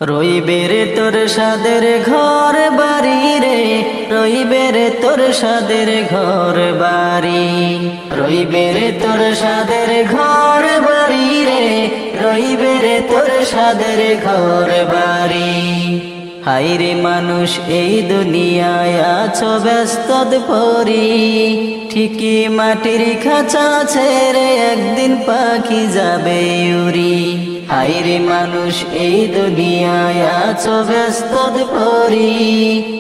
রইবে রে তোর সাদের ঘর বাড়ি রে, রইবে রে তোর সাদের ঘর বাড়ি, রইবে রে তোর সাদের ঘর বাড়ি রে, রইবে রে তোর সাদের ঘর বাড়ি। হায়রে মানুষ এই দুনিয়ায় আছো ব্যস্তদ পরি, ঠিকই মাটির খাঁচা ছেড়ে একদিন পাখি যাবে উড়ি। হায়রে মানুষ এই দুনিয়ায় আছো ব্যস্তদ পরি,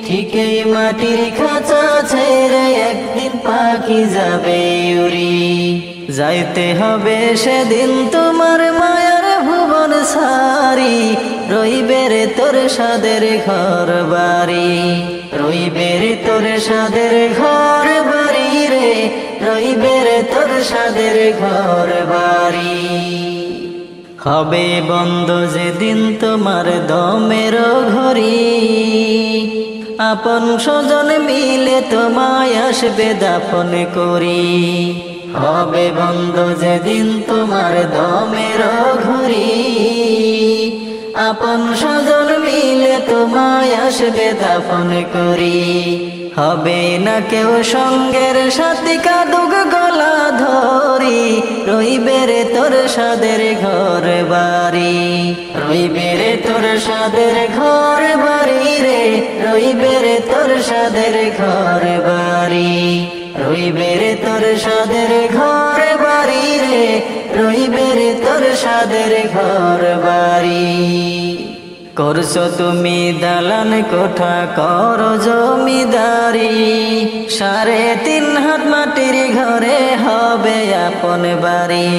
ঠিকই মাটির খাঁচা ছেড়ে একদিন পাখি যাবে উড়ি। যাইতে হবে সেদিন তোমার মায়ার ভুবন সারি, রইবে রে তোর সাদের ঘর বাড়ি, রইবে রে তোর সাদের ঘর বাড়ি রে, রইবে রে তোর সাদের ঘর বাড়ি। হবে বন্ধ যেদিন তোমার দমের ঘড়ি, আপন স্বজন মিলে তোমায় আসবে দাফন করি। হবে বন্ধ যেদিন তোমার দমের ঘড়ি, আপন স্বজন মিলে তোমায় আসবে দাফন করি। হবে না কেউ সঙ্গের সাথী কাঁদুক গলা ধরি, রইবে রে তোর সাদের ঘর বাড়ি, রইবে রে তোর সাদের ঘর বাড়ি রে, রইবে রে তোর সাদের ঘর বাড়ি, রইবে রে তোর সাদের ঘর বাড়ি রে, রইবে রে তোর সাদের ঘর বাড়ি। করছো তুমি দালান কোঠা করো জমিদারি, 3.5 হাত মাটির ঘরে হবে আপন বাড়ি।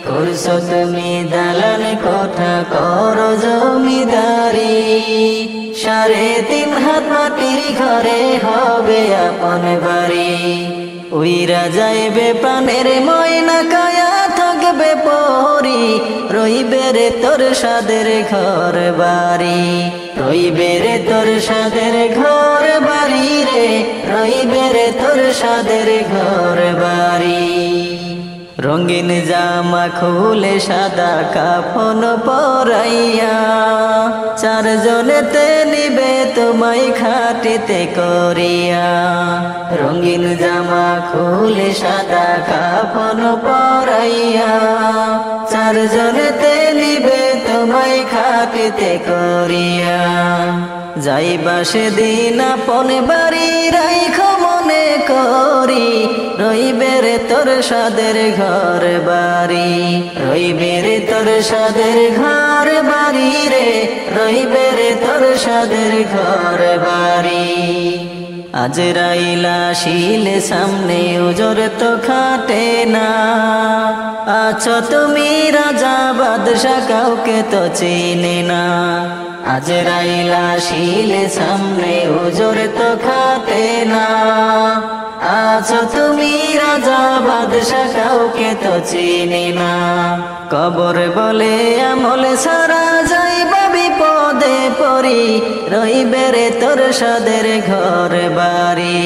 করছো তুমি দালান কোঠা করো জমিদারি, 3.5 হাত মাটির ঘরে হবে আপন বাড়ি। উইরা যাইবে প্রাণের ময়না কায়া থাকবে পরি, রইবে রে তোর সাদের ঘর বাড়ি, রইবে রে তোর সাদের ঘর বাড়ি রে, রইবে রে তোর সাদের ঘর বাড়ি। রঙিন জামা খুলে সাদা কাফন পরাইয়া, 4 জনেতে নিবে তোমায় খাটিতে করিয়া। রঙিন জামা খুলে সাদা কাফন পরাইয়া, 4 জনেতে নিবে তোমায় খাটিতে করিয়া। যাইবা সেদিন আপন বাড়ি রাইখো মনে করি, রইবে রে তোর সাদের ঘর বাড়ি, রইবে রে তোর সাদের ঘর বাড়ি রে, রইবে রে তোর সাদের ঘর বাড়ি। আজরাইল আসিলে সামনে ওজর তো খাটে না, আছো তুমি রাজা বাদশা কাউকে তো চিনে না। আজরাইল আসিলে সামনে ওজর তো খাটে না, আছো তুমি রাজা বাদশা কাউকে তো চিনে না। কবর বলে আমল সারা যাইবা বিপদে পড়ি, রইবে রে তোর সাদের ঘর বাড়ি,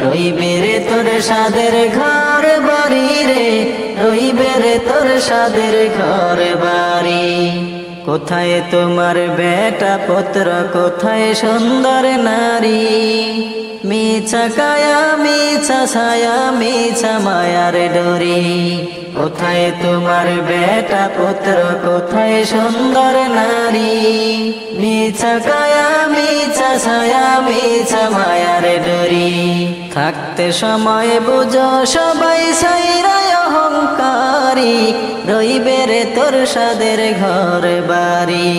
রইবে রে তোর সাদের ঘর বাড়ি রে, রইবে রে তোর সাদের ঘর বাড়ি। কোথায় তোমার বেটা পুত্র, কোথায় সুন্দর নারী, মিছা কায়া মিছা ছায়া মিছা মায়ার ডরি। কোথায় তোমার বেটা পুত্র, কোথায় সুন্দর নারী, মিছা কায়া মিছা ছায়া মিছা মায়ার ডরি। থাকতে সময় বুঝো সবাই সাইরায় অহংকারী, রইবে রে তোর সাদের ঘর বাড়ি,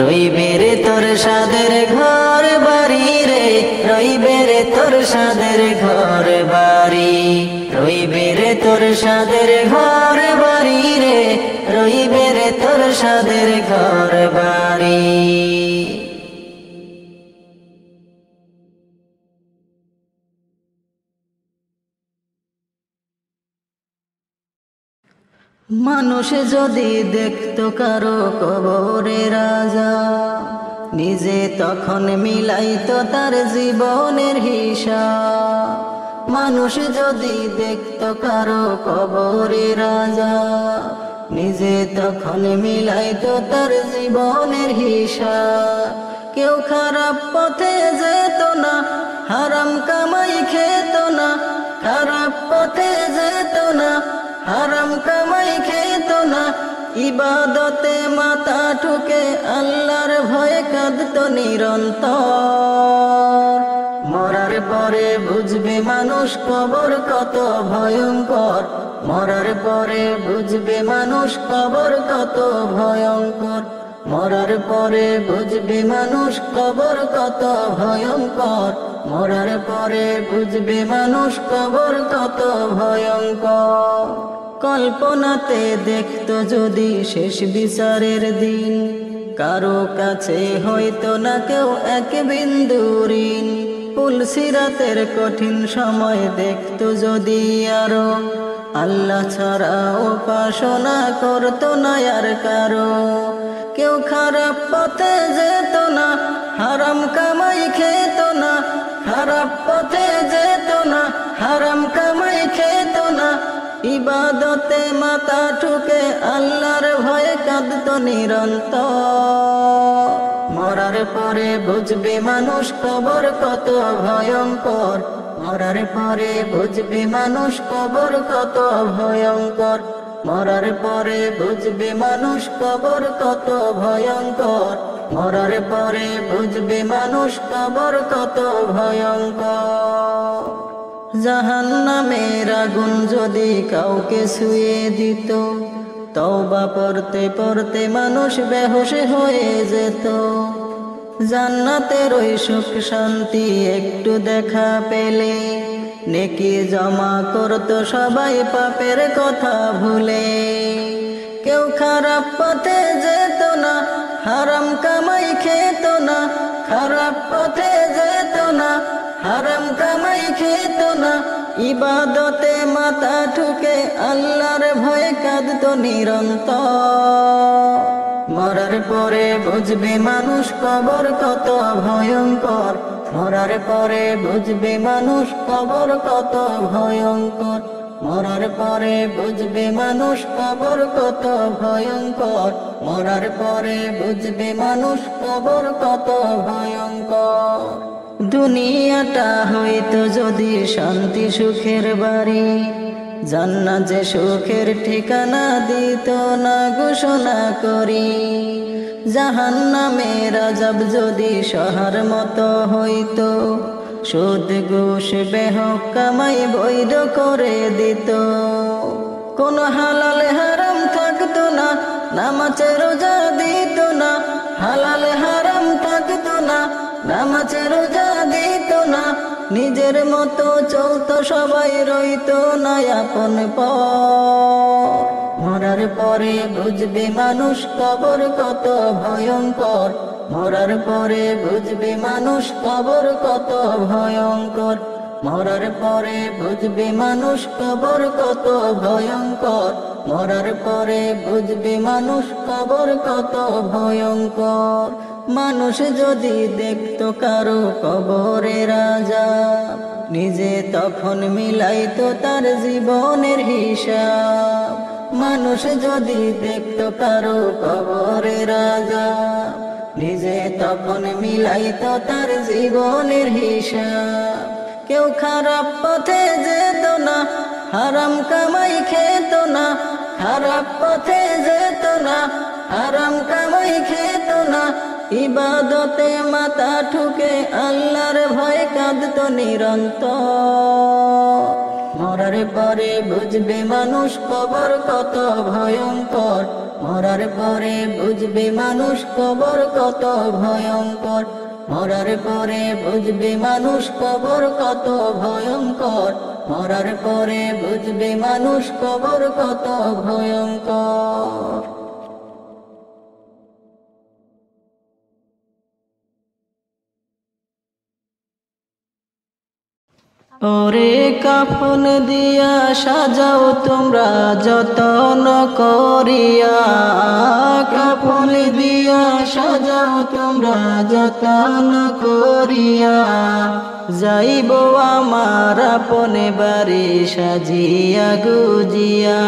রইবে রে তোর সাদের ঘর বাড়ি রে, রইবে রে তোর সাদের ঘর বাড়ি, রইবে রে তোর সাদের ঘর বাড়ি রে, রইবে রে তোর সাদের ঘর বাড়ি। মানুষ যদি দেখতো কারো কবরে রাজা, নিজে তখন মিলাইতো তার জীবনের হিসাব। মানুষ যদি দেখতো কারো কবরে রাজা, নিজে তখন মিলাইতো তার জীবনের হিসাব। কেউ খারাপ পথে যেত না, হারাম কামাই খেত না, খারাপ পথে যেত না, হারাম কামাই খেত না, ইবাদতে মাথা ঠুকে আল্লাহর ভয়ে কাঁদতো নিরন্তর। মরার পরে বুঝবে মানুষ কবর কত ভয়ঙ্কর, মরার পরে বুঝবে মানুষ কবর কত ভয়ঙ্কর, মরার পরে বুঝবে মানুষ কবর কত ভয়ঙ্কর, মরার পরে বুঝবে মানুষ কবর কত ভয়ঙ্কর। কল্পনাতে দেখতো যদি শেষ বিচারের দিন, কারো কাছে হয়তো না কেউ এক বিন্দু ঋণ। পুলসিরাতের কঠিন সময় দেখতো যদি আরো, আল্লাহ ছাড়া উপাসনা করতো না আর কারো। কেউ খারাপ পথে যেত না, হারাম কামাই খেত না, খারাপ পথে যেত না, হারাম কামাই খেত না, ইবাদতে মাথা ঠুকে আল্লাহর ভয়ে কাঁদতো নিরন্তর। মরার পরে বুঝবে মানুষ কবর কত ভয়ঙ্কর, মরার পরে বুঝবে মানুষ কবর কত ভয়ঙ্কর, মরার পরে বুঝবে মানুষ কবর কত ভয়ঙ্কর, মরার পরে বুঝবে মানুষ কবর কত ভয়ঙ্কর। জাহান্নামের আগুন যদি কাউকে ছুঁয়ে দিত, তওবা পড়তে পড়তে মানুষ বেহুশ হয়ে যেত। জান্নাতের ওই সুখ শান্তি একটু দেখা পেলে, নেকি জমা করত সবাই পাপের কথা ভুলে। কেউ খারাপ পথে যেত না, হারাম কামাই খেত না, খারাপ পথে যেত না, হারাম কামাই খেত না, ইবাদতে মাথা ঠুকে আল্লাহর ভয়ে কাঁদতো নিরন্তর। মরার পরে বুঝবে মানুষ কবর কত ভয়ঙ্কর, মরার পরে বুঝবে মানুষ কবর কত ভয়ঙ্কর, মরার পরে বুঝবে মানুষ কবর কত ভয়ঙ্কর, মরার পরে বুঝবে মানুষ কবর কত ভয়ঙ্কর। দুনিয়াটা হইতো যদি শান্তি সুখের বাড়ি, জান্নাত যে সুখের ঠিকানা দিত না ঘোষণা করি। জাহান্নামের আযাব যদি সহার মতো হইতো, সুদ ঘুষ বেহক কামাই বৈধ করে দিত। কোন হালাল হারাম থাকতো না, নামাজ রোজা দিত না, হালাল হারাম থাকতো না, নামাজ রোজা দিত না, নিজের মতো চলতো সবাই, রইতো না আপন পর। মরার পরে বুঝবে মানুষ কবর কত ভয়ঙ্কর, মরার পরে বুঝবে মানুষ কবর কত ভয়ঙ্কর, মরার পরে বুঝবে মানুষ কবর কত ভয়ঙ্কর, মরার পরে বুঝবে মানুষ কবর কত ভয়ঙ্কর। মানুষ যদি দেখতো কারো কবরের আযাব, নিজে তখন মিলাইতো তার জীবনের হিসাব। মানুষ যদি দেখতো কারো কবরের আযাব, নিজে তখন মিলাইতো তার জীবনের হিসাব। কেউ খারাপ পথে যেত না, হারাম কামাই খেত না, খারাপ পথে যেত না, হারাম কামাই খেত না, ইবাদতে মাথা ঠুকে আল্লাহর ভয়ে কাঁদতো নিরন্তর। মরার পরে বুঝবে মানুষ কবর কত ভয়ঙ্কর, মরার পরে বুঝবে মানুষ কবর কত ভয়ঙ্কর, মরার পরে বুঝবে মানুষ কবর কত ভয়ঙ্কর, মরার পরে বুঝবে মানুষ কবর কত ভয়ঙ্কর। ওরে কাফন দিয়া সাজাও তোমরা যতন করিয়া, কাফন দিয়া সাজাও তোমরা যতন করিয়া, যাইব আমার আপনে বাড়ি সাজিয়া গুজিয়া,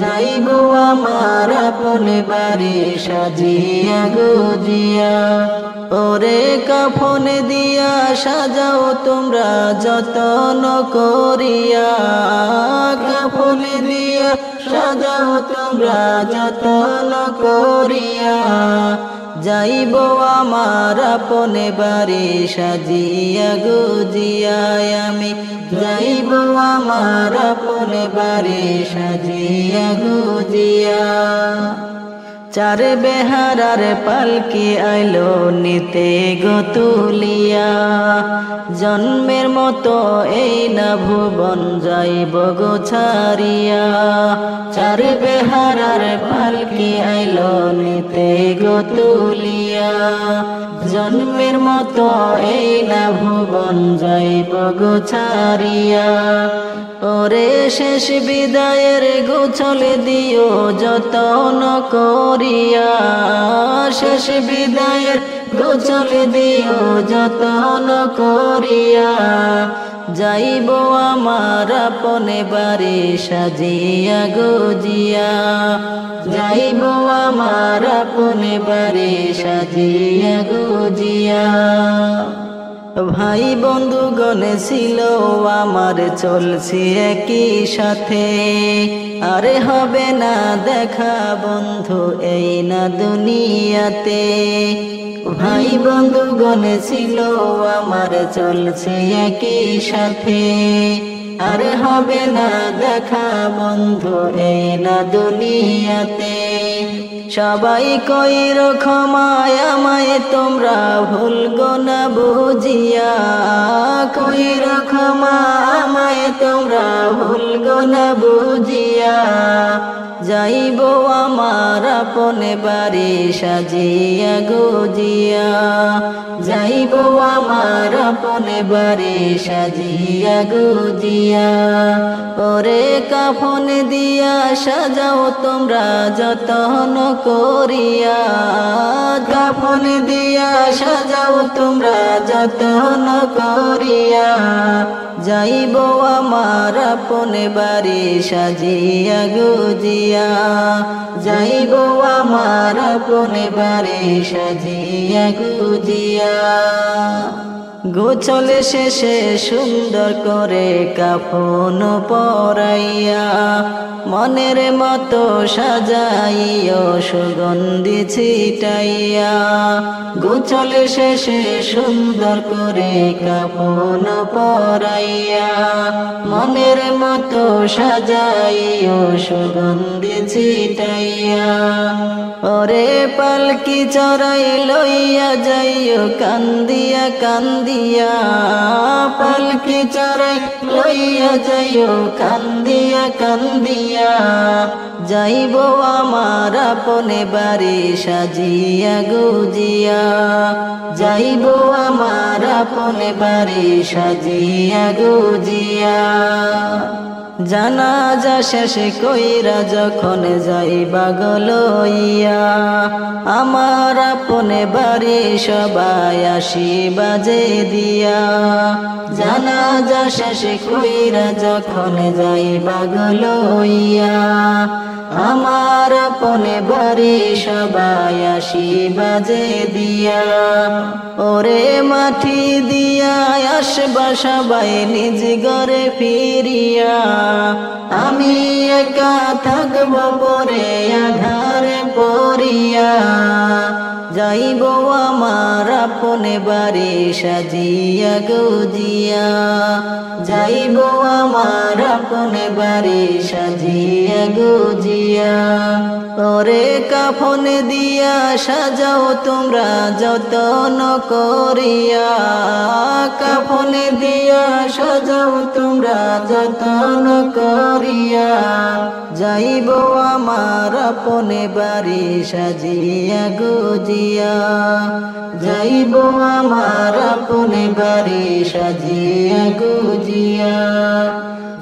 যাইব আমার আপনে বাড়ি সাজিয়া গুজিয়া। ওরে কাফন দিয়া সাজাও তোমরা যতন করিয়া, কাফন দিয়া সাজাও তোমরা যতন করিয়া। যাইব আমার আপনে বাড়ি সাজিয়া গুজিয়া, আমি যাইব আমার আপনে বাড়ি সাজিয়া গুজিয়া। চার বেহারার পালকি আইলো নিতে গো তুলিয়া, জন্মের মতো এই না ভুবন যাইব গো ছাড়িয়া। চার বেহারার পালকি আইলো নিতে গো তুলিয়া, জন্মের মতো এই না ভুবন যাইব গো ছাড়িয়া। ওরে শেষ বিদায়ের গোছল দিও যতন করিয়া, শেষ বিদায়ের গোছল দিও যতন করিয়া। যাইব আমার আপনে বাড়ি সাজিয়া গুজিয়া, যাইব আমার আপনে বাড়ি সাজিয়া গুজিয়া। ভাই বন্ধুগণ ছিল আমার চলছি একই সাথে, আরে হবে না দেখা বন্ধু এই না দুনিয়াতে। ভাই বন্ধুগণ ছিল আমার চলছে একই সাথে, আরে হবে না দেখা বন্ধু এই না দুনিয়াতে। সবাই কইর ক্ষমায় আমায় তোমরা ভুলগো না বুঝিয়া, কইর ক্ষমা আমায় তোমরা ভুলগো না বুঝিয়া। যাইব আমার আপনে বাড়ি সাজিয়া গুজিয়া, যাইব আমার আপনে বাড়ি সাজিয়া গুজিয়া। ওরে কাফন দিয়া সাজাও তোমরা যতন করিয়া, কাফন দিয়া সাজাও তোমরা যতন করিয়া। যাইব আমার আপনে বাড়ি সাজিয়া গুজিয়া, যাইব আমার আপনে বাড়ি সাজিয়া গুজিয়া। গোছল শেষে সুন্দর করে কাফন পরাইয়া, মনের মতো সাজাইও সুগন্ধি ছিটাইয়া। গোছল শেষে সুন্দর করে কাফন পরাইয়া, মনের মতো সাজাইও সুগন্ধি ছিটাইয়া। ওরে পালকি চড়াই লইয়া যাইও কান্দিয়া কান্দিয়া, পালকি চড়াই লইয়া যাইও কান্দিয়া কান্দিয়া। যাইব আমার আপনে বাড়ি সাজিয়া গুজিয়া, যাইব আমার আপনে বাড়ি সাজিয়া গুজিয়া। জানাজা শেষ কইরা যখন যাইবা গো লইয়া, আমার আপনে বাড়ি সবাই আসি বাজে দিয়া। জানাজা শেষ কইরা যখন যাইবা গো লইয়া, আমার আপনে বাড়ি সবাই আসি বাজে দিয়া। ওরে মাটি দিয়া আসবা সবাই নিজ ঘরে ফিরিয়া, আমি একা থাকব পরে আধারে পড়িয়া। যাইব আমার আপনে বাড়ি সাজিয়া গুজিয়া, যাইব আমার আপনে বাড়ি সাজিয়া গুজিয়া। ওরে কাফন দিয়া সাজাও তোমরা যতন করিয়া, কাফন দিয়া সাজাও তোমরা যতন করিয়া। যাইব আমার আপনে বাড়ি সাজিয়া গুজিয়া, যাইব আমার আপনে বাড়ি সাজিয়া গুজিয়া।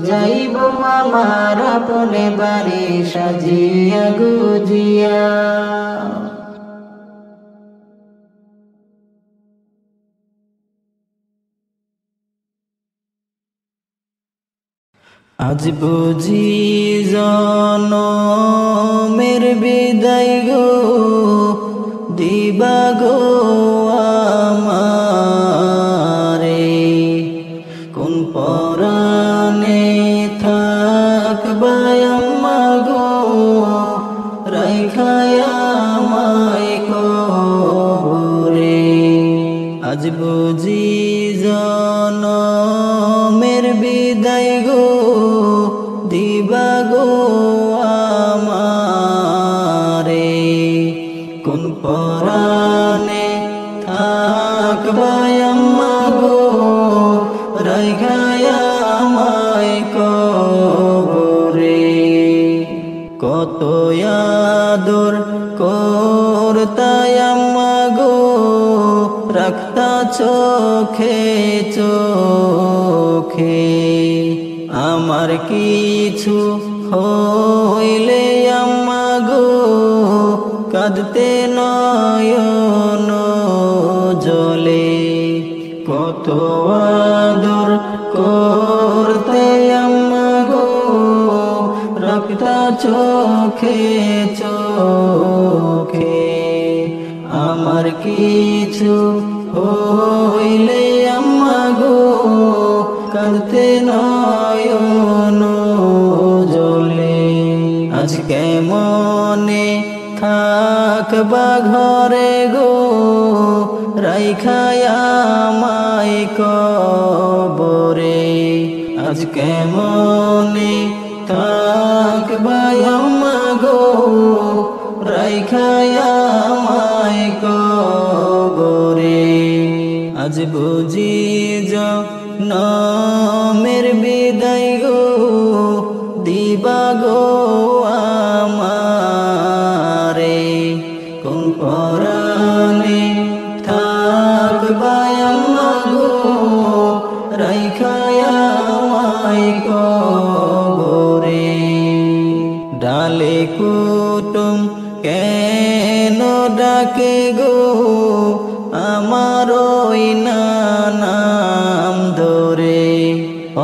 যাইব আমার আপনে বাড়ি সাজিয়া গুজিয়া। আজ বুঝি জনমের বিদায় গো দিবা গো আমারে, কোন পরাণে থাকবা আম্মা গো রাইখায় আমায় কবরে। আজ বুঝি জনমের বিদায় গো দিবা গো আমারে, কোন পরাণে থাকবা আম্মা গো রাইখায় আমায় কবরে। কত আদর করতাই আম্মা গো রাখতা চোখে চোখে, আমার কিছু হইলে আম্মা গো কাঁদতে নয়ন জলে। কত আদর করতে আম্মা গো রাখতা চোখে চোখে, আমার কিছু হইলে আম্মা গো কাঁদতে নয়ন জলে। আজ কেমনে থাকবা ঘরে গো রাইখায় আমায় কবরে, আজ কেমনে থাকবা আম্মা গো রাইখায় আমায় কবরে। আজ বুঝি জনমের বিদায় গো দিবা গো আমারে, কোন পরাণে থাকবা আম্মা গো রাইখায় আমায় কবরে। ডালে কুটুম কেন ডাকে গো আমার ওই নাম ধরে,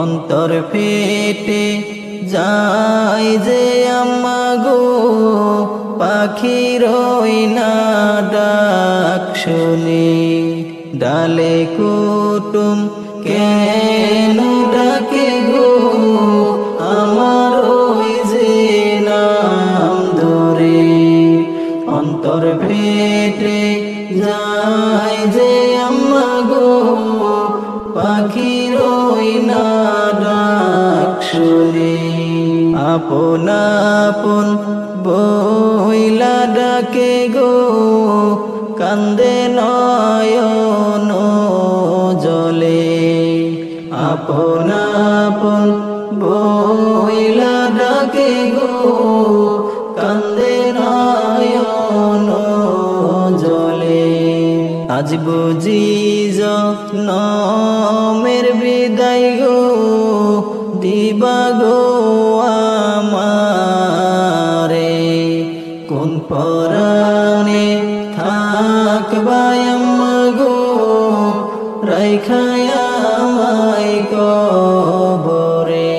অন্তর ফেটে যাই যে আম্মা গো পাখির ওই না ডাক শুনি। ডালে কুটুম কেন ডাকে গো আমার ওই যে নাম ধরে, অন্তর ফেটে যাই যে আম্মা গো পাখির ওই না ডাক শুনি। আপন আপন বইলা ডাকে গো কান্দে নয়ন জলে, আপন আপন বইলা ডাকে গো কান্দে নয়ন জলে। আজ বুঝি জনমের বিদায় গো দিবা গো আমারে, কোন পরাণে থাকবা আম্মা গো রাইখায় আমায় কবরে।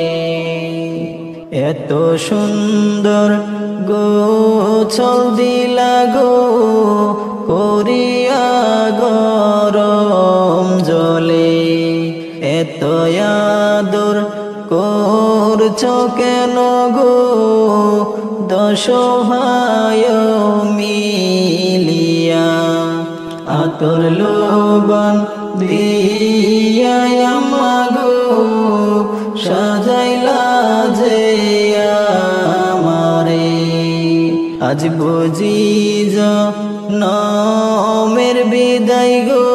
এত সুন্দর গোছল দিলা গো করিয়া গরম জলে, এত আদর করছ কেন গো দশ ভাই মিলিয়া, আতর লোবান দিয়া আম্মা গো সাজাইলা যে আমারে। আজ বুঝি জনমের বিদায় গো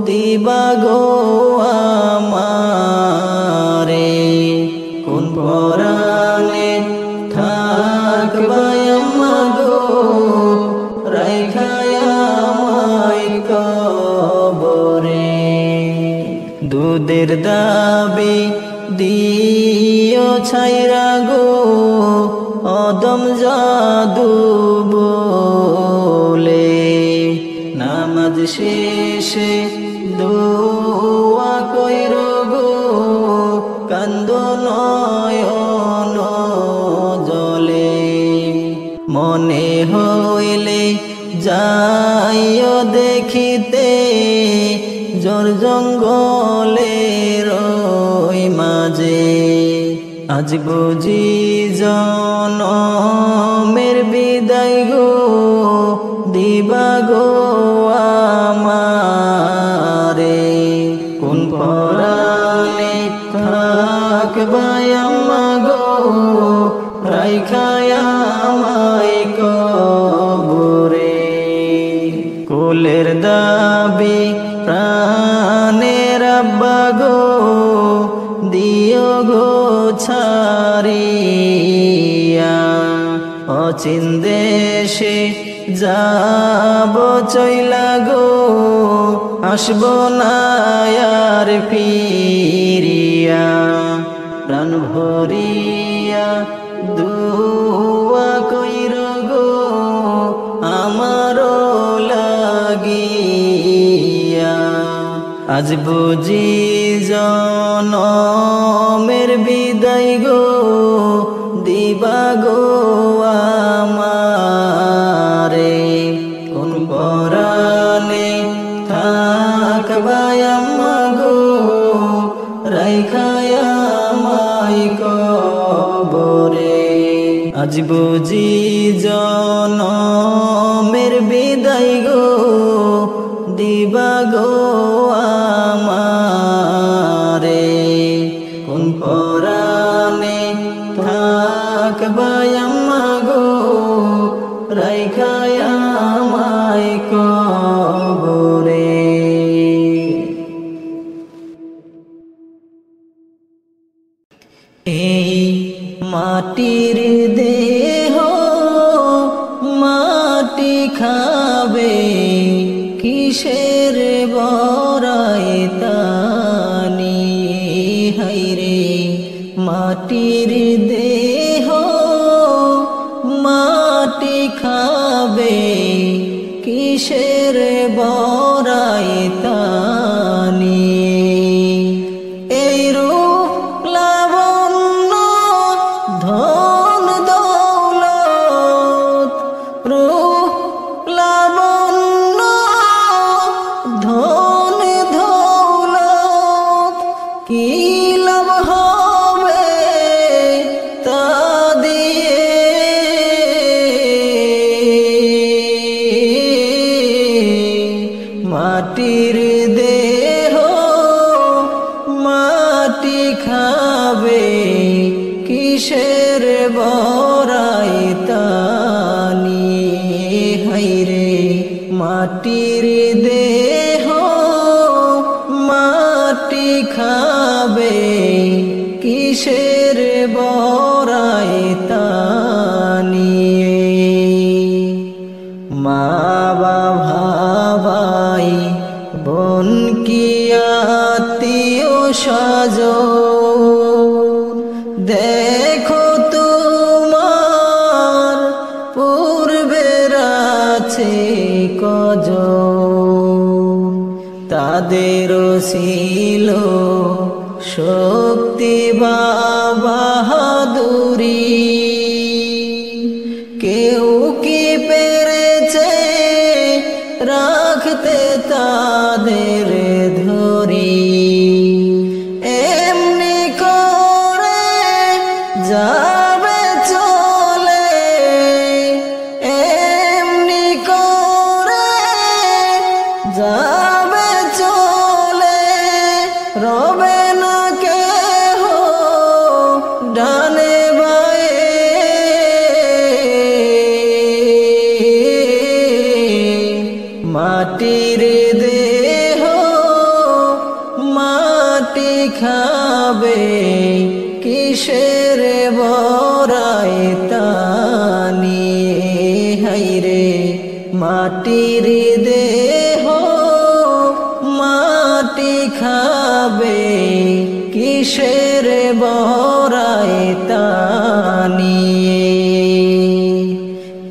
দিবা গো আমারে, কোন পরাণে থাকবা আম্মা গো রাইখায় আমায় কবরে। দুধের দাবি দিও ছাইরা গো অদম জাদু বলে, নামাজ শেষে দোয়া কইরো গো কান্দো যাইও দেখিতে জোর জঙ্গলের ওই মাঝে আজ বুঝি জনমের বিদায় গো দিবা গো আমারে কোন পরাণে থাকবাই আম্মা গো রাইখায় আমায় কবরে কোলের দাবি প্রাণের আব্বা গো দিও গো ছাড়িয়া অচিন দেশে যাব চইলা গো আসব না আর ফিরিয়া প্রাণ ভরিয়া দুয়া কইর গো আমারও লাগিয়া আজ বুঝি জনমের বিদায় গো দিবা গো আমারে কোন পরাণে থাকবাই আম্মা গো রাইখায় আমায় কবরে আজ বুঝি জনমের বিদায় গো দিবা গো আমারে কোন পরাণে থাকবাই আম্মা গো রাইখায় আমায় কবরে। এই মাটির দেহ মাটি খাবে কিসের বড়াই তানি হাইরে মাটির দেহ মাটি খাবে কিসের বড়াই তানি এই রূপ লাবণ্য ধন দৌলত রূপ লাবণ্য ধন দৌলত কি লাভ হবে তা দিয়ে মাটির দেহ মাটি খাবে কিসের বড়াই তানি হাইরে মাটির দেহ মাটি খাবে কিসের বড়াই তানি মা বাবাই বোন কি আত্মীয় স্বজন দেখো তোমার পূর্বের আছে কজন তাদেরও ছিল শক্তি বা বাহাদুরি কেউ কি পেরেছে রাখতে তাদের ধরি এমনি করে যাবে চলে এমনি করে যাবে চলে রবে না কেহ ডানে বায়ে মাটির দেহ মাটি খাবে কিসের বড়াই তানি হাইরে মাটির দেহ মাটি খাবে কিসের বড়াই তানি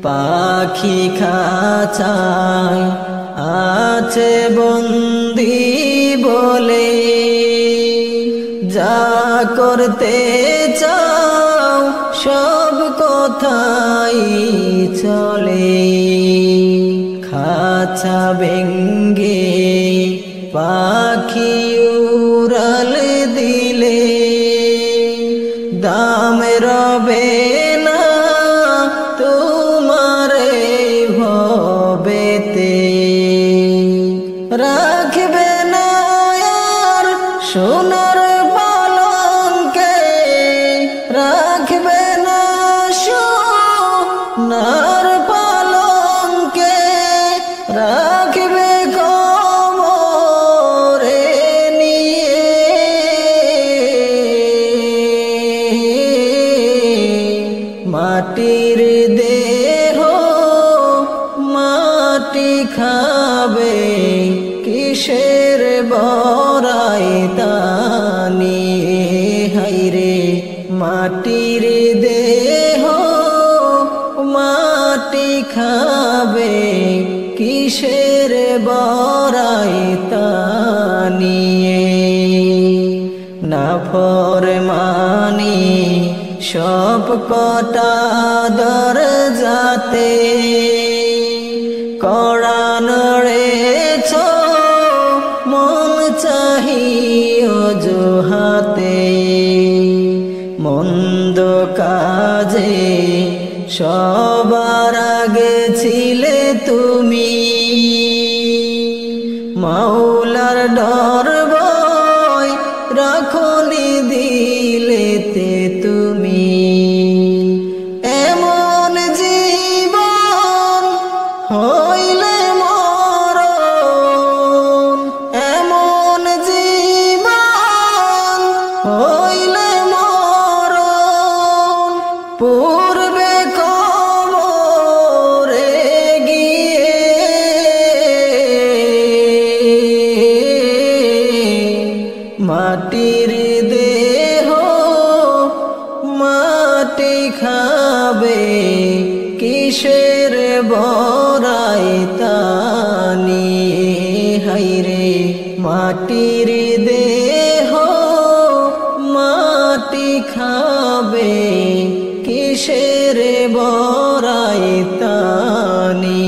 পাখি খাঁচায় আছে বন্দি বলে যা করতে চাও সব কথাই চলে বাছা ভেঙ্গে পাখি উড়াল দিলে দাম রবে না তোমার ভবেতে রাখবে না আর সোনার পালঙ্কে রাখবে না সোনার পালঙ্কে রাখবে কবরে নিয়ে মাটির দেহ মাটি খাবে কিসের বড়াই তানি হাইরে মাটির দেহ মাটি খাবে কিসের বড়াই তানিয়ে না ফরমানি সব কটা দরজাতে কোরআন রেছ মন চাহি অজুহাতে মন্দ কাজে সবার আগে ছিলে তুমি মাওলার ডর ভয় রাখনি দিলেতে তুমি এমন জীবন হইলে মরণ এমন জীবন হইলে মরণ পূর্বে কবরে গিয়ে মাটির দেহ মাটি খাবে কিসের বড়াই তানি হাইরে মাটির দেহ মাটি খাবে কিসের বড়াই তানি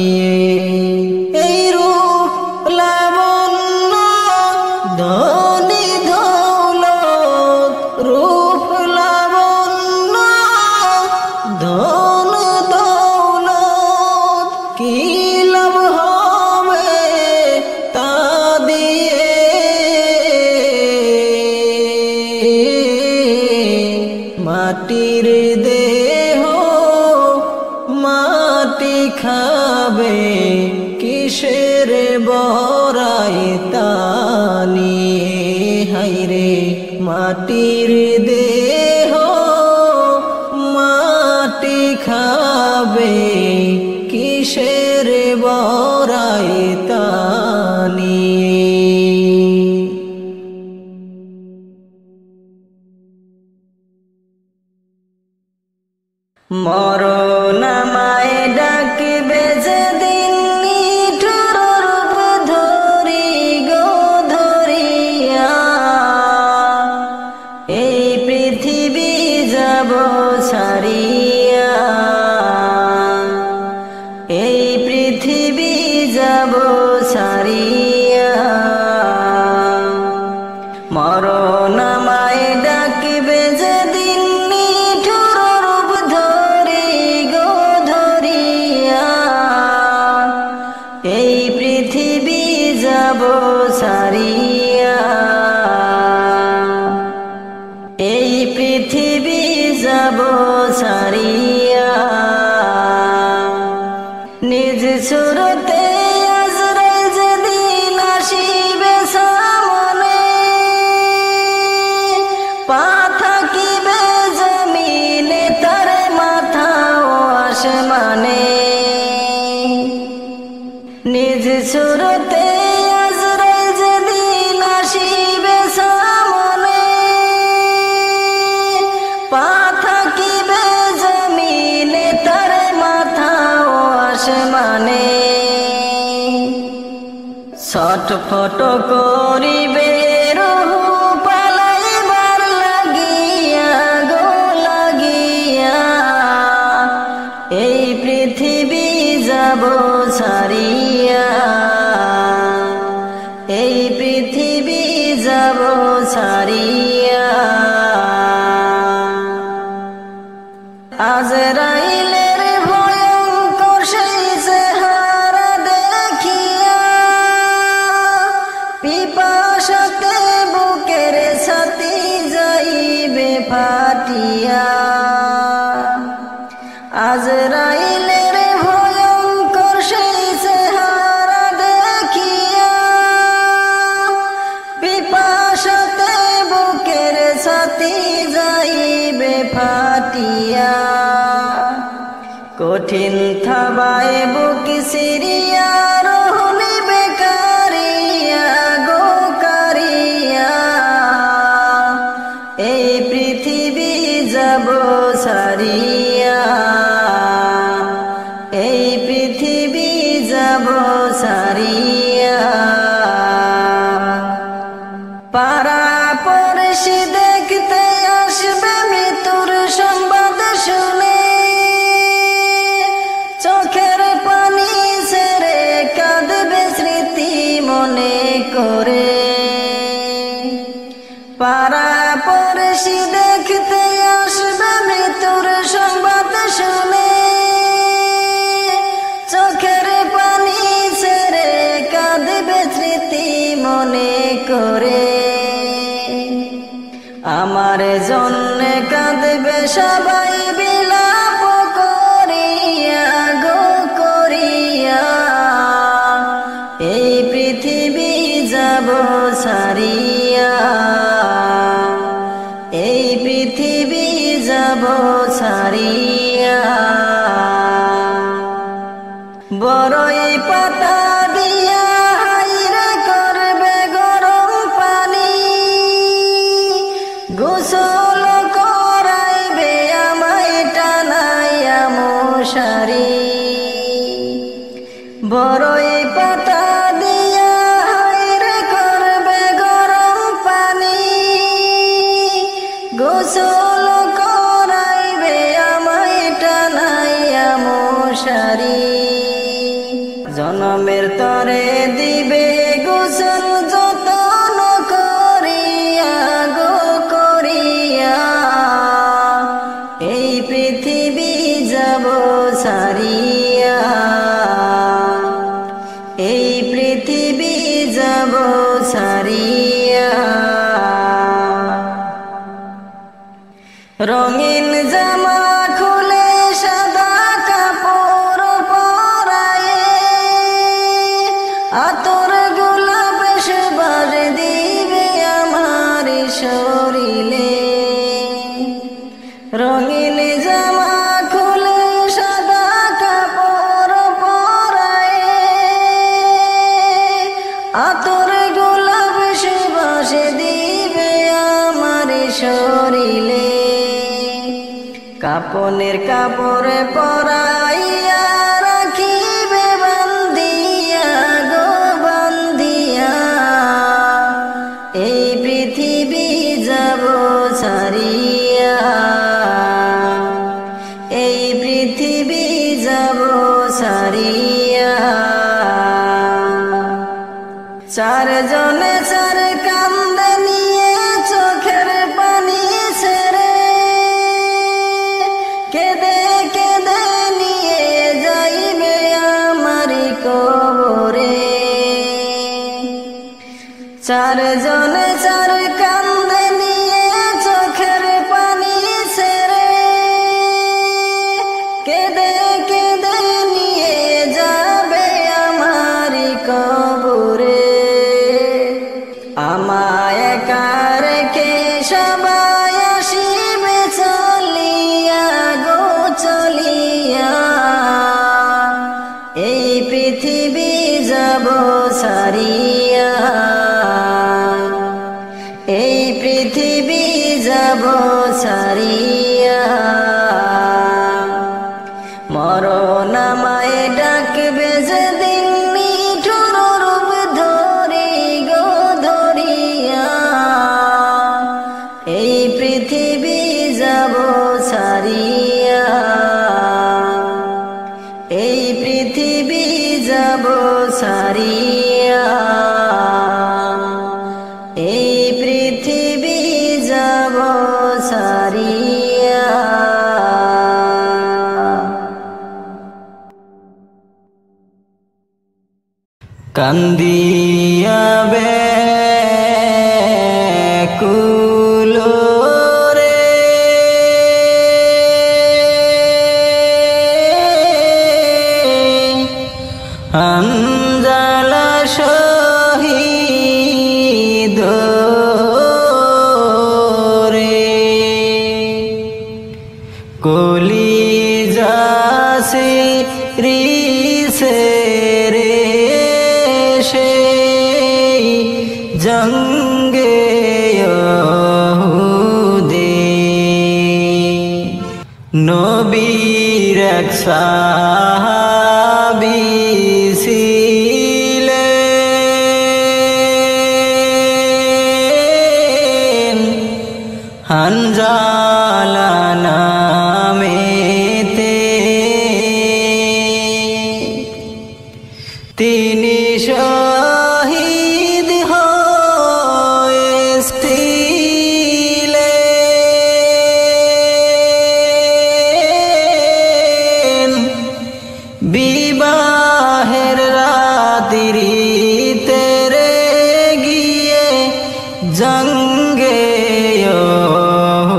এই রূপ লাবণ্য ধনী দৌলত রূপ লাবণ্য ধন দৌলত কি লাভ হবে তা দিয়ে মাটির দেহ মাটি খাবে কিসের বড়াই তানি হাইরে মাটির দেহ মাটি খাবে কিসের বড়াই তানি মরণ আমায় ডাকবে যেদিন নিঠুর রূপ ধরি গো ধরিয়া এই পৃথিবী যাব ছাড়িয়া এই পৃথিবী যাব ছাড়িয়া মরণ আমায় ডাকবে যেদিন নিঠুর রূপ ধরি গো ধরিয়া এই পৃথিবী যাব ছাড়িয়া এই পৃথিবী যাব ছাড়িয়া নিজ সুরতে আজরাইল যেদিন আসিবে সামনে পা থাকিবে জমিনে তার মাথা ও আসমানে নিজ সুরতে আজরাইল যেদিন আসিবে সামনে পা থাকিবে জমিনে তার মাথা ও আসমানে ছটফট করিবে রূহ পালাইবার লাগিয়া গো লাগিয়া এই পৃথিবী যাব ছাড়িয়া কঠিন থাবায় বুক সিরিয়া রহলি বেকারিয়া গো কারিয়া এই পৃথিবী যাব সারিয়া এই পৃথিবী যাব সারিয়া পাড়া পড়শি দেখতে আসবে মৃত্যুর সংবাদ শুনে চোখের পানি ছেড়ে কাঁদবে স্মৃতি মনে করে পাড়া পড়শি দেখতে আসবে মৃত্যুর সংবাদ শুনে চোখের পানি ছেড়ে কাঁদবে স্মৃতি মনে করে আমার জন্যে কাঁদবে সবাই বিলাপ করিয়া গো করিয়া এই পৃথিবী যাব সারিয়া এই পৃথিবী যাব সারিয়া বড়ই পাতা দিয়া হাইরে করবে গরম পানি গোসল করাইবে আমায় টানাইয়া মশারি বড়ই পাতা দিয়া হাইরে করবে গরম পানি গোসল করাইবে আমায় টানাইয়া মশারি জনমের তরে দিবে গোসল যতন করিয়া গো করিয়া এই পৃথিবী যাব সারিয়া এই পৃথিবী যাব সারিয়া রঙিন জামা খুলে সাদা কাপড় পরায়ে আতর গোলাপ সুবাস দিবে আমার শরীরে রঙিন জামা খুলে সাদা কাপড় পরায়ে আতর গোলাপ সুবাস দিবে আমার শরীরে কাপনের কাপড় পরাইয়া রাখিবে বান্ধিয়া গো বান্ধিয়া এই পৃথিবী যাব সারিয়া এই পৃথিবী যাব সারিয়া চারজনে চার কান্দে নিয়ে চোখের পানি ছেড়ে কেঁদে কেঁদে নিয়ে যাইবে আমারি কবরে চারজনে চার কান্দে নিয়ে চোখের পানি ছেড়ে কেঁদে কেঁদে নিয়ে যাবে আমারি কবরে আমায় একা রেখে সবাই আসিবে চলিয়া গো চলিয়া এই পৃথিবী যাব সারিয়া এই পৃথিবী যাব সারিয়া মরণ আমায় ডাকবে যেদিন নিঠুর রূপ ধরি গো ধরিয়া এই পৃথিবী যাব সারিয়া এই পৃথিবী যাব সারিয়া এই পৃথিবী যাব সারিয়া কান্দিয়া ব্যাকুল রে হামজালা শহীদ রে কলিজা সে জঙ্গে ইহুদি। নবীর এক সাহাবী ছিলেন হানজালা নামেতে, তিনি শহীদ হয়েছিলেন বিবাহের রাত্রিতে রে গিয়ে জঙ্গে ইহুদি।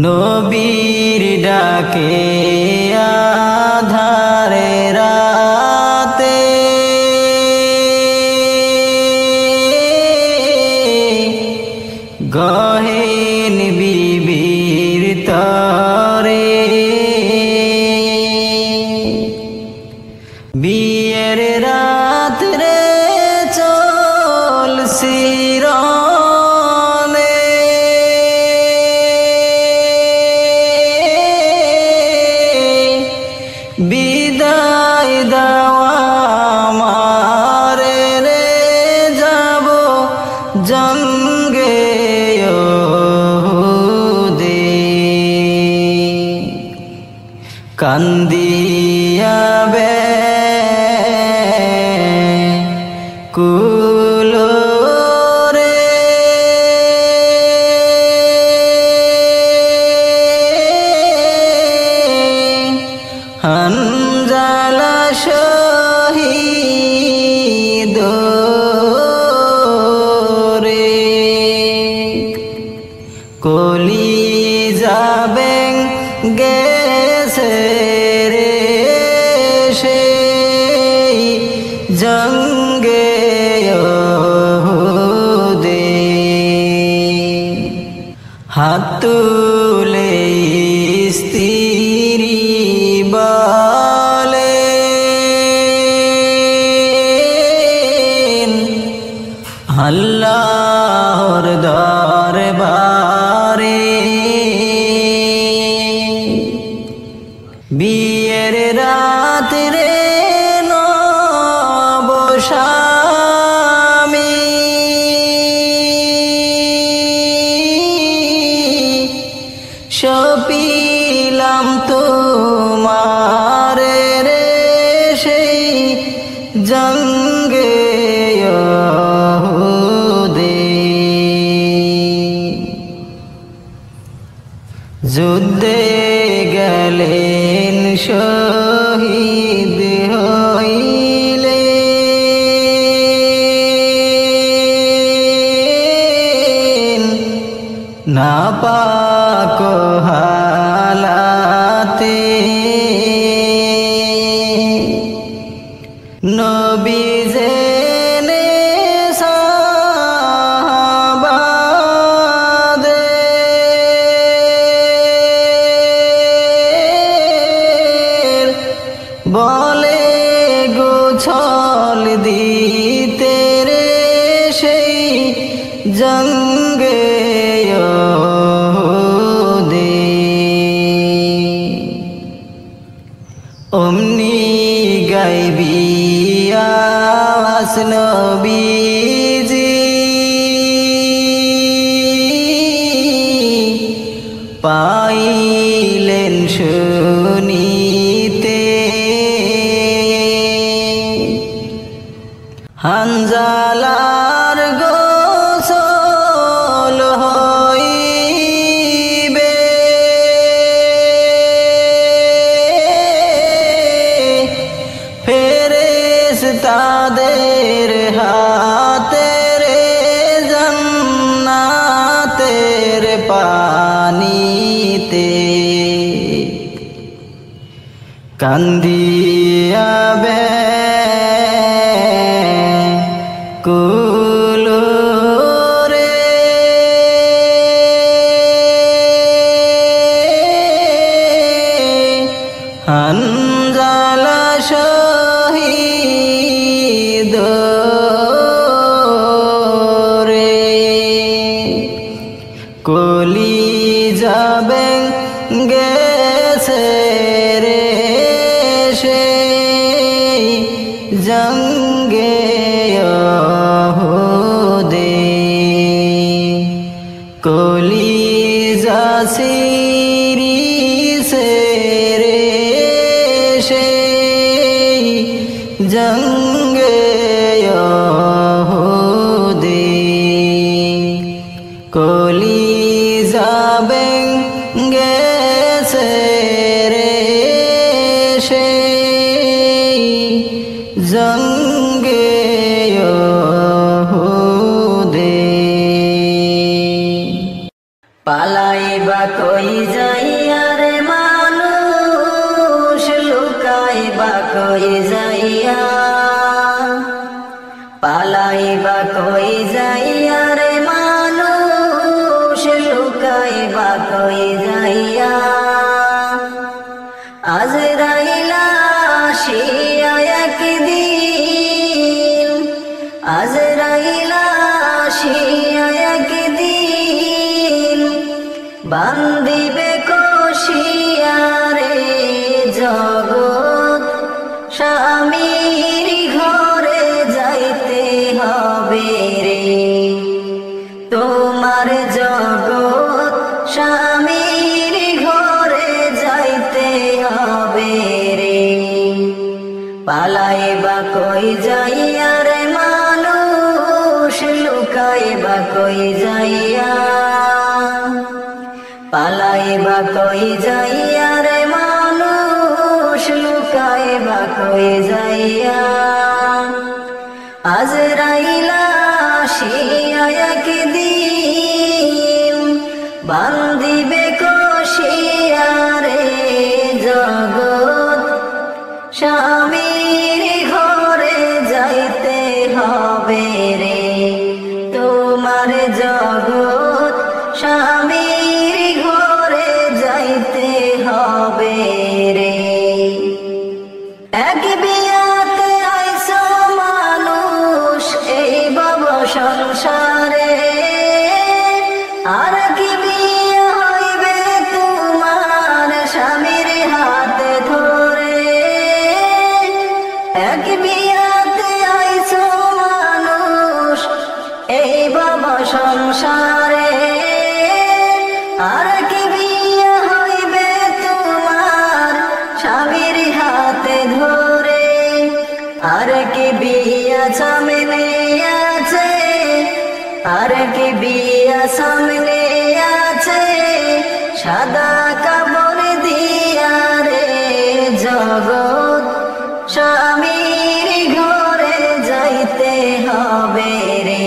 নবীর ডাকে আধারে রাতে গহেন বিবির তরে, বিয়ের রাত রে চলছি রনে, বিদায় দেওয়া আমারে রে যাব জঙ্গে ইহুদি। কান্দিয়া ব্যাকুল রে হানজালা শহীদ রে, কলিজা গেছে রে সেই জঙ্গে ইহুদি। হাত তুলে স্ত্রী বলেন আল্লাহর দরবারে, বিয়ের রাত রে নবস্বামী সপিলাম তোমার রে সেই জঙ্গে ইহুদি। যুদ্ধে গেলেন শহীদ হইলেন নাপাক হালাতে, নবী জেনে সাহাবাদের বলে গোছল দিতে রে সেই জঙ্গে ইহুদি। অমনি গাইবি আওয়াজ নবীজি পাইলেন শুনিতে, হানজালার গোসল হইবে ফেরেশতাদের হাতে রে জান্নাতের পানিতে। কান্দিয়া ব্যাকুল রে হানজালা শহীদ যাবে গেছে রে সেই জঙ্গে ওহুদে কলিজা সিরিছে রে সেই জঙ্গে ওহুদে কলিজা গেছে রে সেই জঙ্গে ওহুদে পালাইবা কই যাইয়া রে মানুষ লুকাইবা কই যাইয়া পালাইবা কই যাইয়া রে মানুষ লুকাইবা কই যাইয়া আজরাইল আসিয়া একদিন আজরাইল আসিয়া একদিন বান্দিবে কষিয়া রে জগৎ স্বামীর ঘরে যাইতে হবে রে তোমার জগৎ স্বামীর ঘরে যাইতে হবে রে পালাইবা কই যাইয়া রে মানুষ লুকাইবা কই যাইয়া পালাইবা কই যাইয়া রে মানুষ লুকাইবা কই যাইয়া আজরাইল আসিয়া একদিন বান্দিবে কষিয়া রে জগৎ স্বামীর ঘরে যাইতে হবে রে তোমার জগৎ স্বামীর ঘরে যাইতে হবে রে এক বিয়াতে আইছো মানুষ এই ভব সংসারে আর কি বিয়ে হইবে তোমার স্বামীর হাতে ধরে এক বিয়াতে আইছো মানুষ এই ভব সংসারে আর কি বিয়ে হইবে তোমার স্বামীর হাতে ধরে আর কি বিয়া সামনে আছে আর কি বিয়া সামনে আছে সাদা কাপড় দিয়া রে জগৎ স্বামীর ঘরে যাইতে হবে রে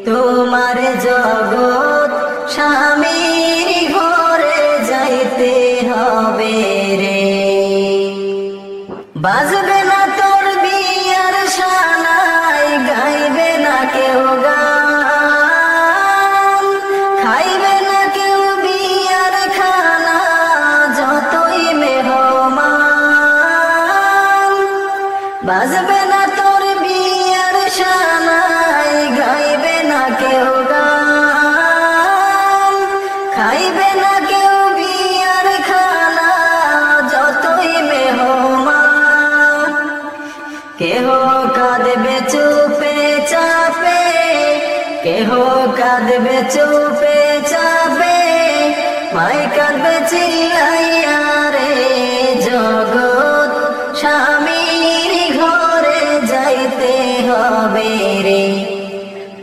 তোমার জগৎ স্বামীর ঘরে যাইতে হবে রে বাজবে না তোর বিয়ার শানাই গাইবে না কেউ গান খাইবে না কেউ বিয়ার খানা যতই মেহমান বাজবে না তোর বিয়ার শানাই গাইবে না কেউ গান খাইবে না কেউ বিয়ার খানা যতই মেহমান কেহ কাঁদবে চুপে চাপে কেহ কাঁদবে চুপে চাপে মাই কাঁদবে চিল্লাইয়া রে জগৎ স্বামীর ঘরে যাইতে হবে রে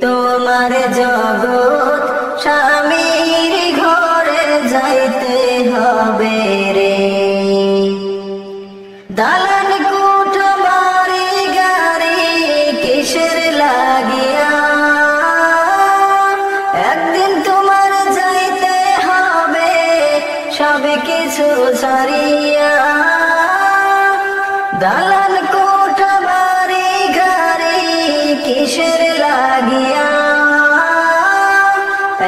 তোমার জগৎ স্বামীর ঘরে যাইতে হবে রে দালান কুঠো বাড়ি গাড়ি কিসের লাগিয়া একদিন তোমার যাইতে হবে সব কিছু ছাড়িয়া দালান কুঠো বাড়ি গাড়ি কিসের লাগিয়া